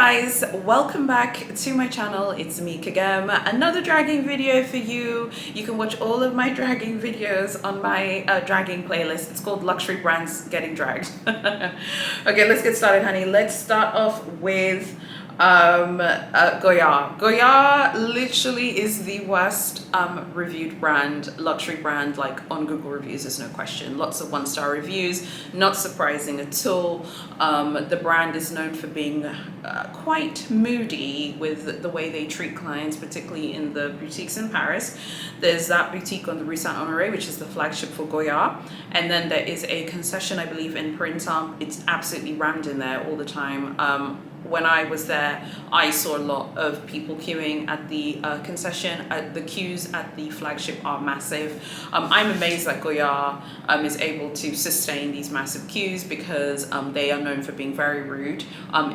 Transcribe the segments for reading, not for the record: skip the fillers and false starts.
guys, welcome back to my channel. It's me Kagem. Another dragging video for you. You can watch all of my dragging videos on my dragging playlist. It's called Luxury Brands Getting Dragged. Okay, let's get started, honey. Let's start off with Goyard. Goyard literally is the worst reviewed brand, luxury brand, like on Google reviews. There's no question. Lots of one-star reviews, not surprising at all. The brand is known for being quite moody with the way they treat clients, particularly in the boutiques in Paris. There's that boutique on the Rue Saint-Honoré, which is the flagship for Goyard, and then there is a concession, I believe, in Printemps. It's absolutely rammed in there all the time. When I was there, I saw a lot of people queuing at the concession. The queues at the flagship are massive. I'm amazed that Goyard is able to sustain these massive queues because they are known for being very rude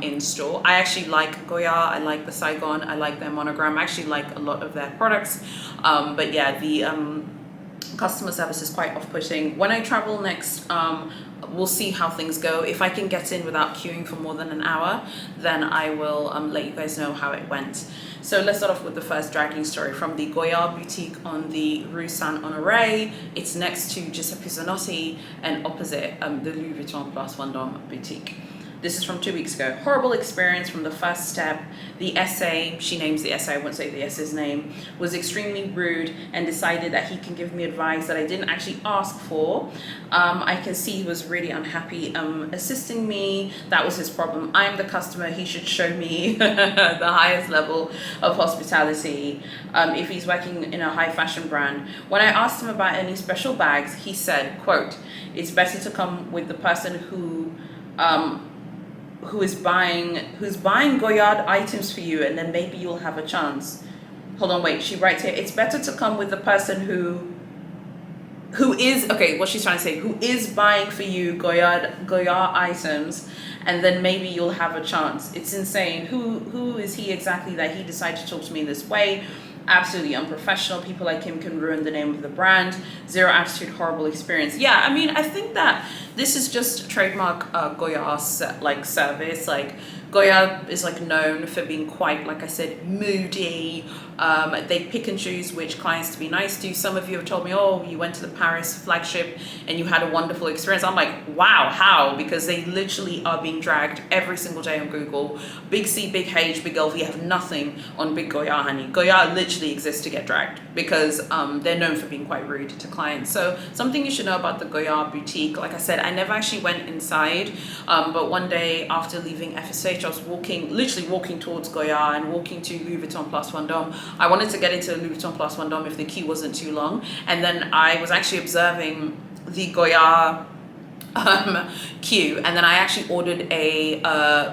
in store. I actually like Goyard. I like the Saigon. I like their monogram. I actually like a lot of their products. But yeah, the customer service is quite off-putting. When I travel next, we'll see how things go. If I can get in without queuing for more than an hour, then I will let you guys know how it went. So let's start off with the first dragging story from the Goyard boutique on the Rue Saint-Honoré. It's next to Giuseppe Zanotti and opposite the Louis Vuitton Place Vendôme boutique. This is from 2 weeks ago. Horrible experience from the first step. The essay, she names the essay, I won't say the essay's name, was extremely rude and decided that he can give me advice that I didn't actually ask for. I can see he was really unhappy assisting me. That was his problem. I'm the customer. He should show me the highest level of hospitality if he's working in a high fashion brand. When I asked him about any special bags, he said, quote, "It's better to come with the person who's buying Goyard items for you, and then maybe you'll have a chance." Hold on, wait, she writes here, "It's better to come with the person who is," okay, what she's trying to say, "who is buying for you Goyard items, and then maybe you'll have a chance." It's insane. Who is he exactly that he decided to talk to me in this way? Absolutely unprofessional. People like him can ruin the name of the brand. Zero attitude, horrible experience. Yeah, I mean, I think that this is just trademark Goyard service. Like, Goyard is like known for being quite, like I said, moody. They pick and choose which clients to be nice to. Some of you have told me, oh, you went to the Paris flagship and you had a wonderful experience. I'm like, wow, how? Because they literally are being dragged every single day on Google. Big C, big H, big LV have nothing on big Goyard, honey. Goyard literally exists to get dragged because they're known for being quite rude to clients. So something you should know about the Goyard boutique, like I said, I never actually went inside, but one day after leaving FSH, I was literally walking towards Goyard and walking to Louis Vuitton Place Vendôme. I wanted to get into Louis Vuitton Place Vendôme if the queue wasn't too long, and then I was actually observing the Goyard queue, and then I actually ordered a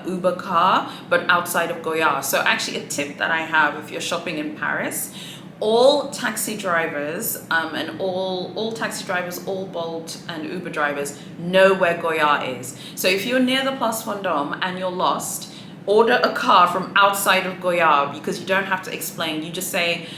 Uber car, but outside of Goyard. So actually a tip that I have if you're shopping in Paris, all taxi drivers and all taxi drivers, all Bolt and Uber drivers know where Goyard is. So if you're near the Place Vendôme and you're lost, order a car from outside of Goyard, because you don't have to explain. You just say,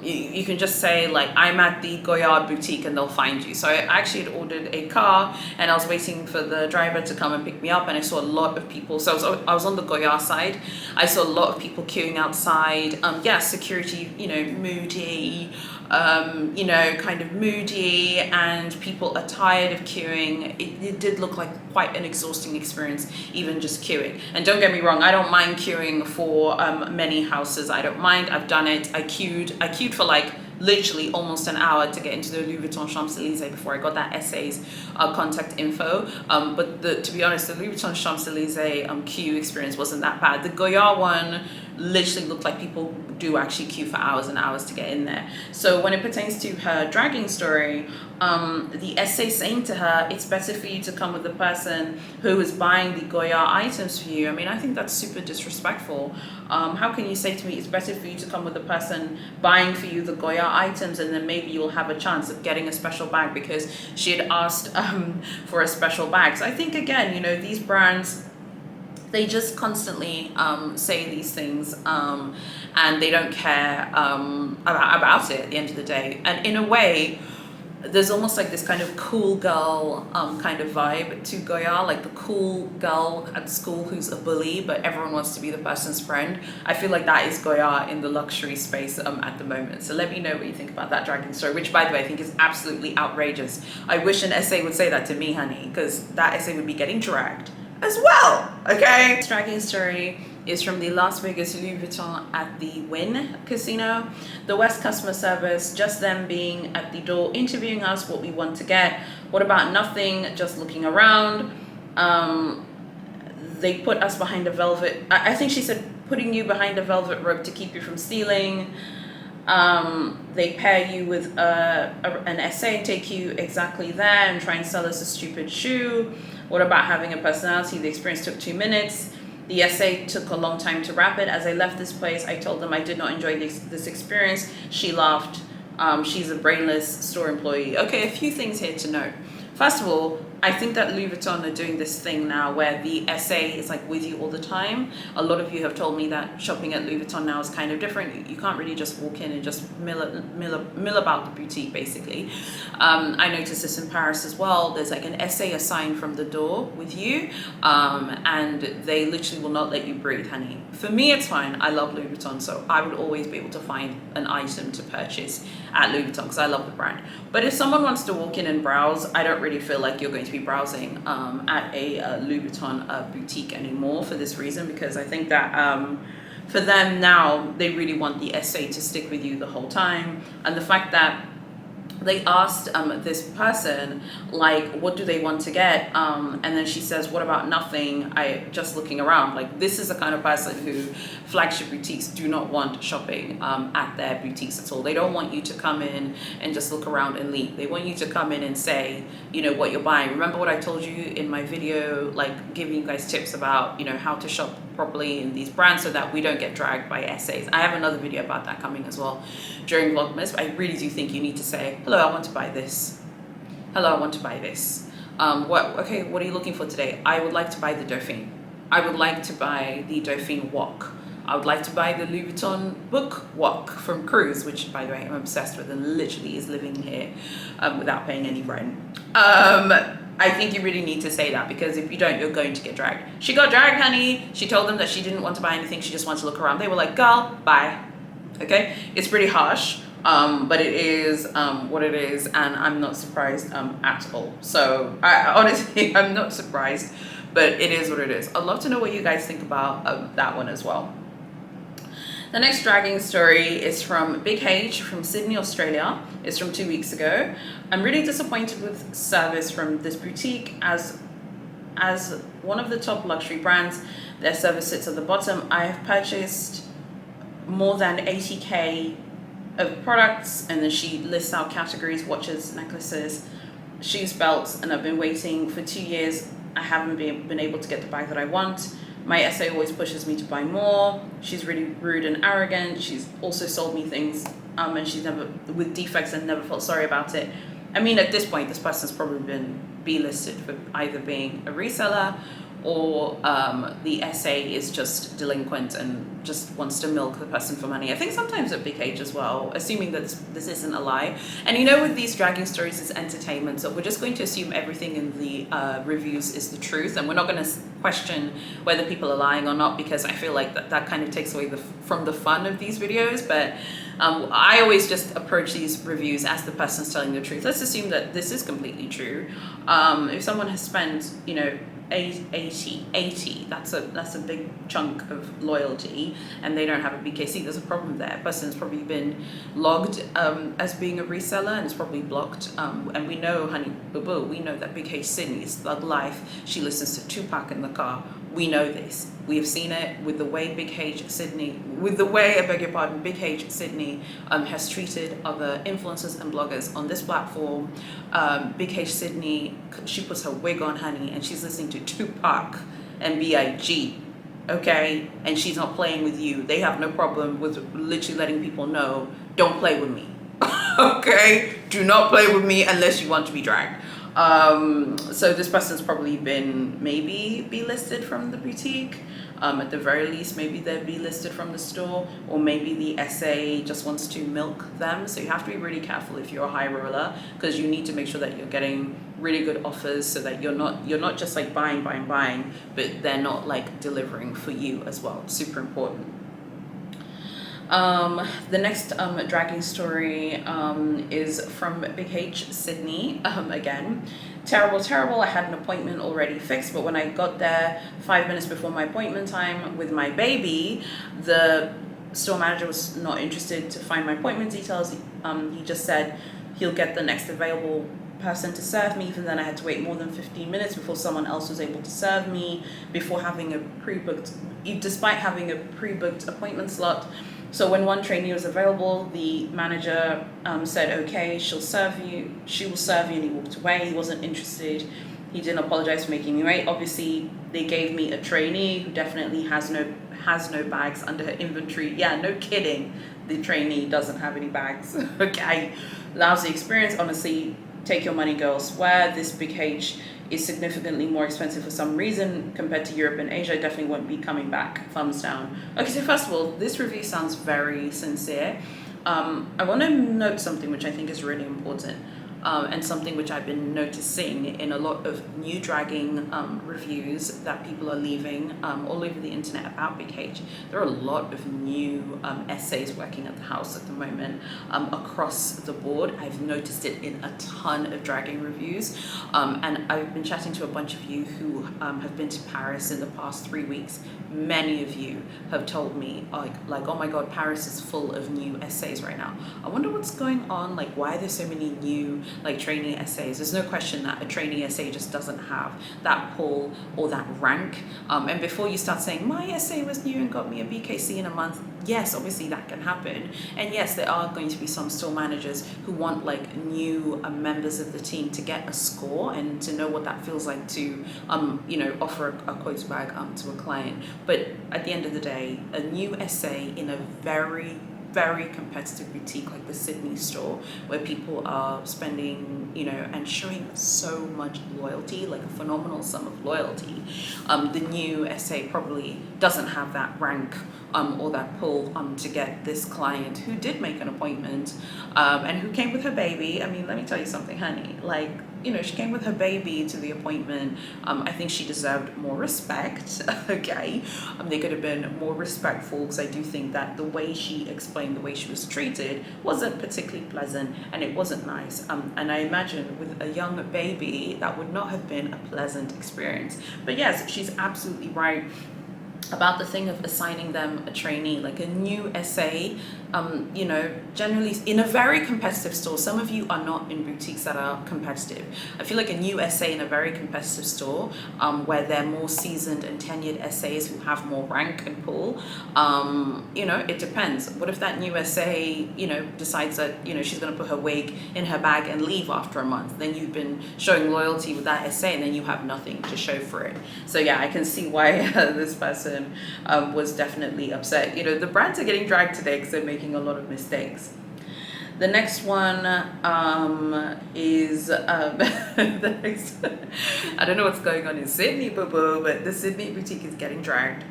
you can just say like, I'm at the Goyard boutique, and they'll find you. So I actually had ordered a car and I was waiting for the driver to come and pick me up, and I saw a lot of people. So I was on the Goyard side. I saw a lot of people queuing outside. Yeah, security, moody, kind of moody, and people are tired of queuing. It did look like quite an exhausting experience, even just queuing. And don't get me wrong, I don't mind queuing for many houses. I don't mind. I've done it. I queued for like literally almost an hour to get into the Louis Vuitton Champs-Elysees before I got that essay's contact info. But to be honest, the Louis Vuitton Champs-Elysees queue experience wasn't that bad. The Goyard one literally looked like people do actually queue for hours and hours to get in there. So when it pertains to her dragging story, the essay saying to her, it's better for you to come with the person who is buying the Goyard items for you. I mean, I think that's super disrespectful. How can you say to me, it's better for you to come with the person buying for you the Goyard items, and then maybe you'll have a chance of getting a special bag, because she had asked for a special bag. So I think, again, these brands, they just constantly say these things and they don't care about it at the end of the day. And in a way, there's almost like this kind of cool girl kind of vibe to Goyard, like the cool girl at school who's a bully, but everyone wants to be the person's friend. I feel like that is Goyard in the luxury space at the moment. So let me know what you think about that dragging story, which by the way I think is absolutely outrageous. I wish an essay would say that to me, honey, because that essay would be getting dragged as well. Okay. This dragging story is from the Las Vegas Louis Vuitton at the Wynn Casino. The West customer service, just them being at the door interviewing us, what we want to get. What about nothing, just looking around. They put us behind a velvet, I think she said putting you behind a velvet rope to keep you from stealing. They pair you with an essay, take you exactly there and try and sell us a stupid shoe. What about having a personality? The experience took 2 minutes. The essay took a long time to wrap it. As I left this place, I told them I did not enjoy this experience. She laughed. She's a brainless store employee. Okay, a few things here to note. First of all, I think that Louis Vuitton are doing this thing now where the essay is like with you all the time. A lot of you have told me that shopping at Louis Vuitton now is kind of different. You can't really just walk in and just mill about the boutique, basically. I noticed this in Paris as well. There's like an essay assigned from the door with you, and they literally will not let you breathe, honey. For me, it's fine. I love Louis Vuitton, so I would always be able to find an item to purchase at Louis Vuitton because I love the brand. But if someone wants to walk in and browse, I don't really feel like you're going to be browsing at a Louis Vuitton boutique anymore for this reason, because I think that for them now, they really want the essay to stick with you the whole time. And the fact that they asked this person, like, what do they want to get? And then she says, what about nothing? I just looking around. Like, this is the kind of person who flagship boutiques do not want shopping at their boutiques at all. They don't want you to come in and just look around and leave. They want you to come in and say, you know, what you're buying. Remember what I told you in my video, like giving you guys tips about, you know, how to shop properly in these brands so that we don't get dragged by essays. I have another video about that coming as well during Vlogmas, but I really do think you need to say, hello, I want to buy this. Hello, I want to buy this. What are you looking for today? I would like to buy the Dauphine. I would like to buy the Dauphine Walk. I would like to buy the Louis Vuitton book Walk from Cruise, which by the way, I'm obsessed with and literally is living here without paying any rent. I think you really need to say that, because if you don't, you're going to get dragged. She got dragged, honey. She told them that she didn't want to buy anything. She just wanted to look around. They were like, girl, bye. Okay? It's pretty harsh, but it is what it is, and I'm not surprised at all. So I honestly, I'm not surprised, but it is what it is. I'd love to know what you guys think about that one as well. The next dragging story is from Big H from Sydney, Australia. It's from 2 weeks ago. I'm really disappointed with service from this boutique. As one of the top luxury brands, their service sits at the bottom. I have purchased more than 80k of products, and then she lists out categories: watches, necklaces, shoes, belts, and I've been waiting for 2 years. I haven't been able to get the bag that I want. My essay always pushes me to buy more. She's really rude and arrogant. She's also sold me things and she's never, with defects, and never felt sorry about it. I mean, at this point, this person's probably been B-listed for either being a reseller or the essay is just delinquent and just wants to milk the person for money. I think sometimes at Big H as well, assuming that this isn't a lie. And you know, with these dragging stories, it's entertainment, so we're just going to assume everything in the reviews is the truth, and we're not going to question whether people are lying or not, because I feel like that kind of takes away from the fun of these videos. But I always just approach these reviews as the person's telling the truth. Let's assume that this is completely true. If someone has spent, you know, 80, that's a big chunk of loyalty, and they don't have a BKC, there's a problem there. Person's probably been logged as being a reseller, and it's probably blocked, and we know, honey boo boo, we know that Big H Sydney is thug life. She listens to Tupac in the car. We know this. We have seen it with the way Big H Sydney, Big H Sydney has treated other influencers and bloggers on this platform. Big H Sydney, she puts her wig on, honey, and she's listening to Tupac and B.I.G., okay? And she's not playing with you. They have no problem with literally letting people know, don't play with me, okay? Do not play with me unless you want to be dragged. So this person's probably been maybe B-listed from the boutique. At the very least, maybe they'll be listed from the store, or maybe the SA just wants to milk them. So you have to be really careful if you're a high roller, because you need to make sure that you're getting really good offers, so that you're not just like buying, but they're not like delivering for you as well. Super important. The next dragging story is from Big H Sydney. Again, terrible. I had an appointment already fixed, but when I got there 5 minutes before my appointment time with my baby, the store manager was not interested to find my appointment details. He just said he'll get the next available person to serve me. Even then, I had to wait more than 15 minutes before someone else was able to serve me, before having a despite having a pre-booked appointment slot. So when one trainee was available, the manager said, okay, she will serve you, and he walked away. He wasn't interested. He didn't apologize for making me wait. Obviously, they gave me a trainee who definitely has no bags under her inventory. Yeah, no kidding. The trainee doesn't have any bags. Okay, lousy experience. Honestly, take your money, go elsewhere. This Big H is significantly more expensive for some reason compared to Europe and Asia. I definitely won't be coming back. Thumbs down. Okay, so first of all, this review sounds very sincere. I want to note something which I think is really important, and something which I've been noticing in a lot of new dragging reviews that people are leaving all over the internet about Big H. There are a lot of new essays working at the house at the moment across the board. I've noticed it in a ton of dragging reviews, and I've been chatting to a bunch of you who have been to Paris in the past 3 weeks. Many of you have told me like, oh my god, Paris is full of new essays right now. I wonder what's going on, like why are there so many new like trainee essays. There's no question that a trainee essay just doesn't have that pull or that rank. And before you start saying my essay was new and got me a BKC in a month, yes, obviously that can happen. And yes, there are going to be some store managers who want like new members of the team to get a score and to know what that feels like to offer a quote bag to a client. But at the end of the day, a new essay in a very competitive boutique like the Sydney store, where people are spending, and showing so much loyalty, like a phenomenal sum of loyalty, the new essay probably doesn't have that rank or that pull to get this client who did make an appointment and who came with her baby. I mean, let me tell you something, honey, like, she came with her baby to the appointment. I think she deserved more respect, okay? They could have been more respectful, because I do think that the way she explained the way she was treated wasn't particularly pleasant, and it wasn't nice. And I imagine with a young baby, that would not have been a pleasant experience. But yes, she's absolutely right about the thing of assigning them a trainee, like a new essay. Generally in a very competitive store, some of you are not in boutiques that are competitive. I feel like a new essay in a very competitive store, where they're more seasoned and tenured essays who have more rank and pull, it depends. What if that new essay, decides that, she's going to put her wig in her bag and leave after a month? Then you've been showing loyalty with that essay, and then you have nothing to show for it. So yeah, I can see why this person was definitely upset. The brands are getting dragged today because they're making a lot of mistakes. The next one is the next, I don't know what's going on in Sydney, but the Sydney boutique is getting dragged.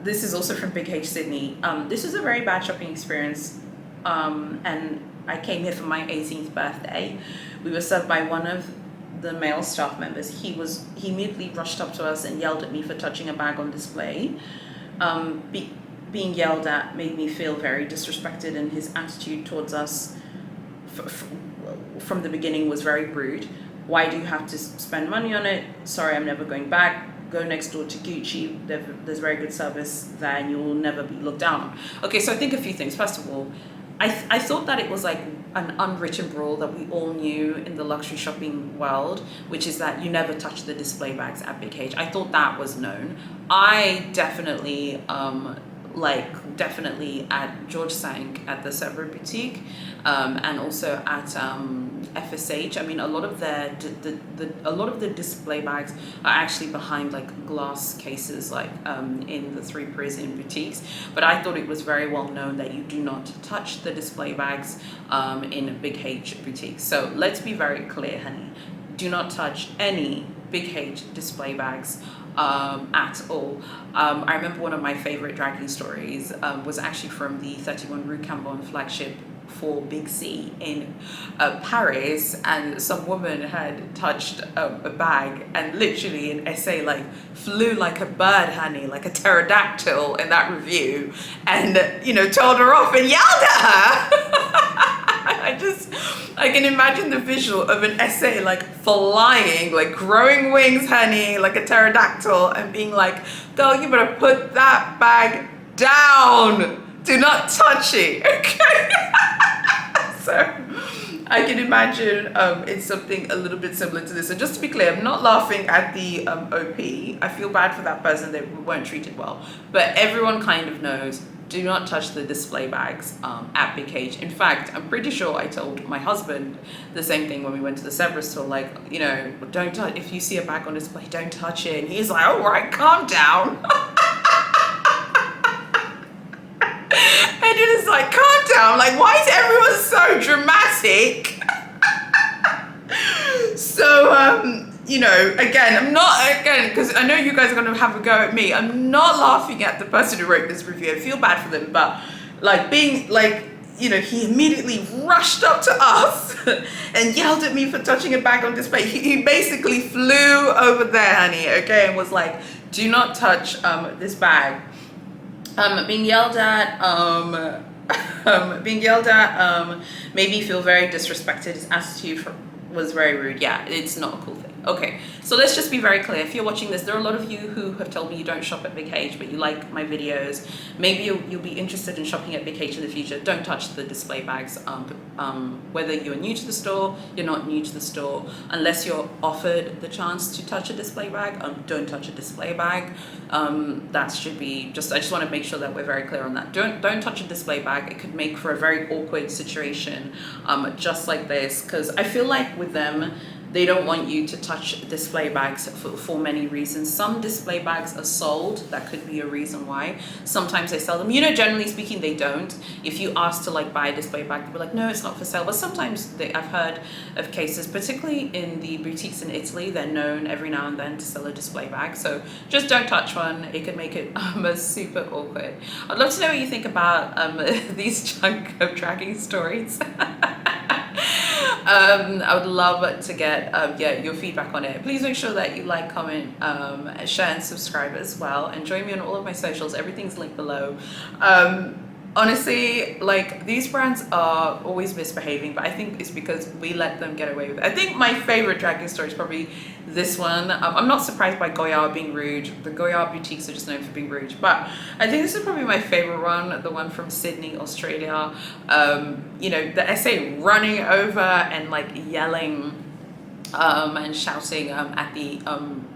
This is also from Big H Sydney. This was a very bad shopping experience, and I came here for my 18th birthday. We were served by one of the male staff members. He immediately rushed up to us and yelled at me for touching a bag on display. Being yelled at made me feel very disrespected, and his attitude towards us from the beginning was very rude. Why do you have to spend money on it? Sorry, I'm never going back. Go next door to Gucci. There's very good service there, and you will never be looked down on. Okay, so I think a few things. First of all, I thought that it was like an unwritten rule that we all knew in the luxury shopping world, which is that you never touch the display bags at Big H. I thought that was known. I definitely at George Sank at the Sevres boutique, and also at FSH. I mean, a lot of the display bags are actually behind like glass cases, like in the Three Parisian boutiques. But I thought it was very well known that you do not touch the display bags in Big H boutiques. So let's be very clear, honey. Do not touch any Big H display bags at all. I remember one of my favorite dragging stories was actually from the 31 Rue Cambon flagship for Big C in Paris, and some woman had touched a bag, and literally an essay like flew like a bird, honey, like a pterodactyl in that review, and told her off and yelled at her. I can imagine the visual of an essay like flying, like growing wings, honey, like a pterodactyl, and being like, girl, you better put that bag down. Do not touch it, okay? So I can imagine it's something a little bit similar to this. So just to be clear, I'm not laughing at the OP. I feel bad for that person, they weren't treated well. But everyone kind of knows, do not touch the display bags at Big H. In fact, I'm pretty sure I told my husband the same thing when we went to the Cerberus store, like, don't touch, if you see a bag on display, don't touch it. And he's like, all right, calm down. And it is like, calm down, like, why is everyone so dramatic? So, again, because I know you guys are going to have a go at me, I'm not laughing at the person who wrote this review. I feel bad for them, but like being like, he immediately rushed up to us and yelled at me for touching a bag on display. He basically flew over there, honey, okay, and was like, do not touch this bag. Being yelled at, made me feel very disrespected. His attitude was very rude. Yeah, it's not a cool thing. Okay, so let's just be very clear. If you're watching this, there are a lot of you who have told me you don't shop at Big H, but you like my videos. Maybe you'll be interested in shopping at Big H in the future. Don't touch the display bags. Whether you're new to the store, you're not new to the store, unless you're offered the chance to touch a display bag, don't touch a display bag. That should be I just want to make sure that we're very clear on that. Don't touch a display bag. It could make for a very awkward situation, just like this, because I feel like with them, they don't want you to touch display bags for many reasons. Some display bags are sold. That could be a reason why. Sometimes they sell them. Generally speaking, they don't. If you ask to like buy a display bag, they'll be like, no, it's not for sale. But sometimes I've heard of cases, particularly in the boutiques in Italy, they're known every now and then to sell a display bag. So just don't touch one. It could make it super awkward. I'd love to know what you think about these chunk of dragging stories. I would love to get your feedback on it. Please make sure that you like, comment, share and subscribe as well, and join me on all of my socials. Everything's linked below. Honestly, like, these brands are always misbehaving, but I think it's because we let them get away with it. I think my favorite dragging story is probably this one. I'm not surprised by Goyard being rude. The Goyard boutiques are just known for being rude, but I think this is probably my favorite one, the one from Sydney, Australia. The essay running over and like yelling and shouting at the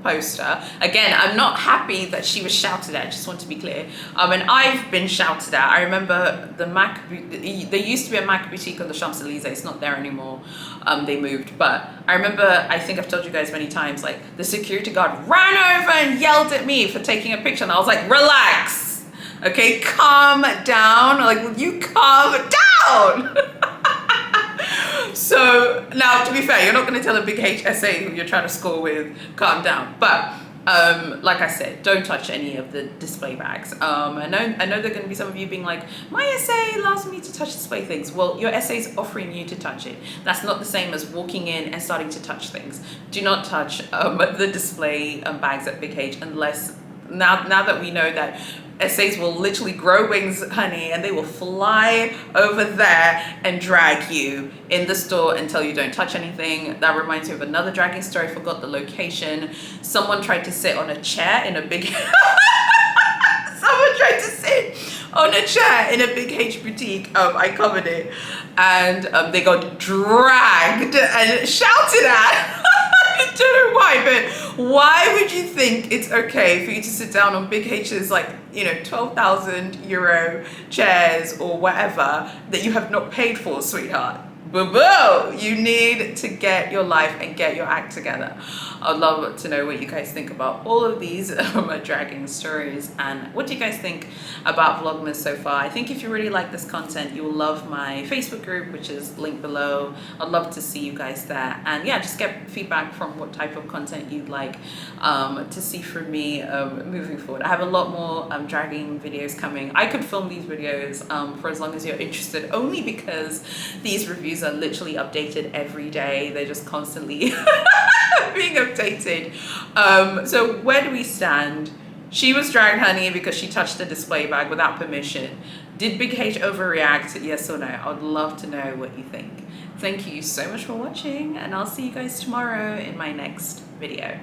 poster. Again, I'm not happy that she was shouted at, just want to be clear. And I've been shouted at. I remember there used to be a MAC boutique on the Champs-Elysees. It's not there anymore. They moved. But I remember, I think I've told you guys many times, like the security guard ran over and yelled at me for taking a picture, and I was like, relax, okay, calm down. Like, will you calm down? So now, to be fair, you're not going to tell a Big H essay who you're trying to score with, calm down. But like I said, don't touch any of the display bags. I know there are going to be some of you being like, my essay allows me to touch display things. Well, your essay is offering you to touch it. That's not the same as walking in and starting to touch things. Do not touch the display bags at Big H unless, now that we know that essays will literally grow wings, honey, and they will fly over there and drag you in the store until you don't touch anything. That reminds me of another dragging story. I forgot the location. Someone tried to sit on a chair in a big someone tried to sit on a chair in a Big H boutique. I covered it, and they got dragged and shouted at. I don't know why, but why would you think it's okay for you to sit down on Big H's, like, 12,000 euro chairs or whatever that you have not paid for, sweetheart? Boo-boo! You need to get your life and get your act together. I'd love to know what you guys think about all of these dragging stories, and what do you guys think about Vlogmas so far. I think if you really like this content, you will love my Facebook group, which is linked below. I'd love to see you guys there, there. And yeah, just get feedback from what type of content you'd like to see from me moving forward. I have a lot more dragging videos coming. I could film these videos for as long as you're interested, only because these reviews are literally updated every day. They're just constantly being updated. So where do we stand? She was dragged, honey, because she touched the display bag without permission. Did Big H overreact? Yes or no? I would love to know what you think. Thank you so much for watching, and I'll see you guys tomorrow in my next video.